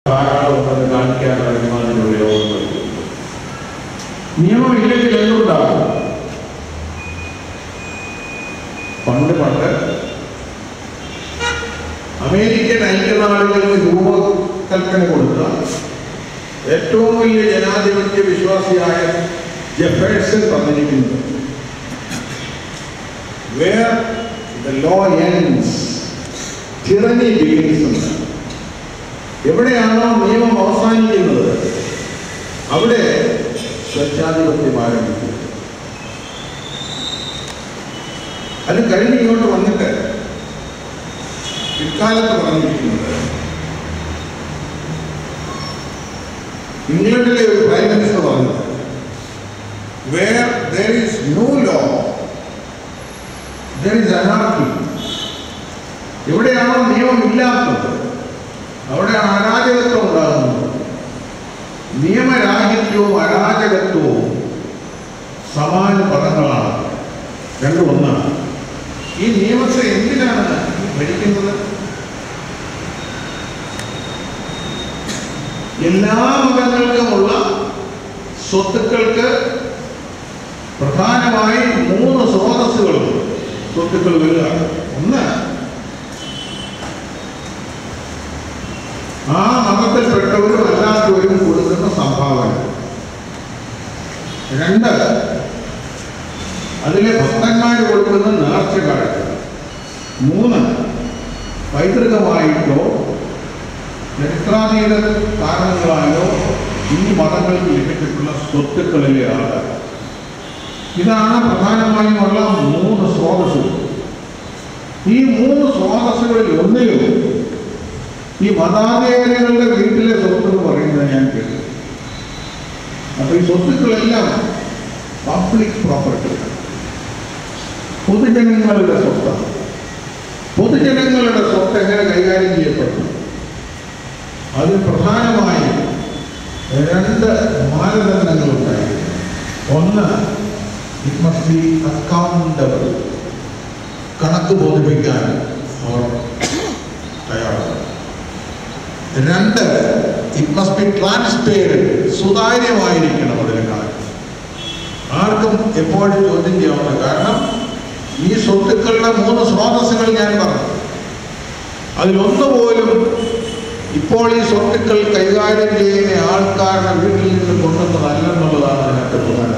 ധാരാളം കാണിക്കാനാണ് അതിന് ഉപയോഗം. നിയമം ഇല്ലെങ്കിൽ എന്തുണ്ടാകും? പണ്ട് അമേരിക്കൻ ഐക്യനാടുകൾക്ക് രൂപകൽപ്പന കൊടുത്ത ഏറ്റവും വലിയ ജനാധിപത്യ വിശ്വാസിയായ ജെഫേഴ്സൺ പറഞ്ഞിരിക്കുന്നത്, where the law ends, tyranny begins. എവിടെയാണോ നിയമം അവസാനിക്കുന്നത് അവിടെ സ്വേച്ഛാധിപത്യം ആരംഭിക്കും. അത് കഴിഞ്ഞ് ഇങ്ങോട്ട് വന്നിട്ട് പിൽക്കാലത്ത് പറഞ്ഞിരിക്കുന്നത്, ഇംഗ്ലണ്ടിലെ ഒരു പ്രൈം മിനിസ്റ്റർ പറഞ്ഞത്, where there is no law there is anarchy. എവിടെയാണോ നിയമമില്ലാത്തത് അവിടെയാണ് അരാജകത്വം ഉണ്ടാകുന്നത്. നിയമരാഹിത്യവും അരാജകത്വവും സമാന പദങ്ങളാണ്, രണ്ടും ഒന്നാണ്. ഈ നിയമത്തെ എന്തിനാണ് ഭരിക്കുന്നത്? എല്ലാ മതങ്ങൾക്കുമുള്ള സ്വത്തുക്കൾക്ക് പ്രധാനമായി 3 സ്രോതസ്സുകളുണ്ട്. സ്വത്തുക്കൾ വരികയാണ്. ഒന്ന്, ആ മതത്തിൽപ്പെട്ടവരും അല്ലാത്തവരും കൊടുക്കുന്ന സംഭാവന. 2, അതിലെ ഭക്തന്മാർ കൊടുക്കുന്ന നേർച്ചക്കാഴ്ച. 3, പൈതൃകമായിട്ടോ ചരിത്രാതീത കാരണങ്ങളായോ ഈ മതങ്ങൾക്ക് ലഭിച്ചിട്ടുള്ള സ്വത്തുക്കളിലെ ആധാരം. ഇതാണ് പ്രധാനമായും ഉള്ള 3 സ്രോതസ്സുകൾ. ഈ 3 സ്രോതസ്സുകളിൽ ഒന്നിലും ഈ മതാധികാരികളുടെ വീട്ടിലെ സ്വത്ത് എന്ന് പറയുന്നത് ഞാൻ കേട്ടു. അപ്പൊ ഈ സ്വത്തുക്കളെല്ലാം പബ്ലിക് പ്രോപ്പർട്ടി, പൊതുജനങ്ങളുടെ സ്വത്താണ്. പൊതുജനങ്ങളുടെ സ്വത്ത് എങ്ങനെ കൈകാര്യം ചെയ്യപ്പെട്ടു? അതിൽ പ്രധാനമായും 2 മാനദണ്ഡങ്ങളുണ്ടായിരുന്നു. ഒന്ന്, ഇറ്റ് മസ്റ്റ് ബി അക്കൗണ്ടബിൾ, കണക്ക് ബോധിപ്പിക്കാൻ അവർ തയ്യാറാണ്. 2, ഇറ്റ് മസ്റ്റ് ബി ട്രാൻസ്പെയറന്റ്, സുതാര്യമായിരിക്കണം അതിലെ കണക്ക്. ആർക്കും എപ്പോഴും ചോദ്യം ചെയ്യാവുന്ന, കാരണം ഈ സ്വത്തുക്കളുടെ 3 സ്രോതസ്സുകൾ ഞാൻ പറഞ്ഞു, അതിലൊന്നുപോലും ഇപ്പോൾ ഈ സ്വത്തുക്കൾ കൈകാര്യം ചെയ്യുന്ന ആൾക്കാരുടെ വീട്ടിൽ നിന്ന് കൊണ്ടുവന്നതല്ലെന്നുള്ളതാണ് അതിനകത്ത് പ്രധാനം.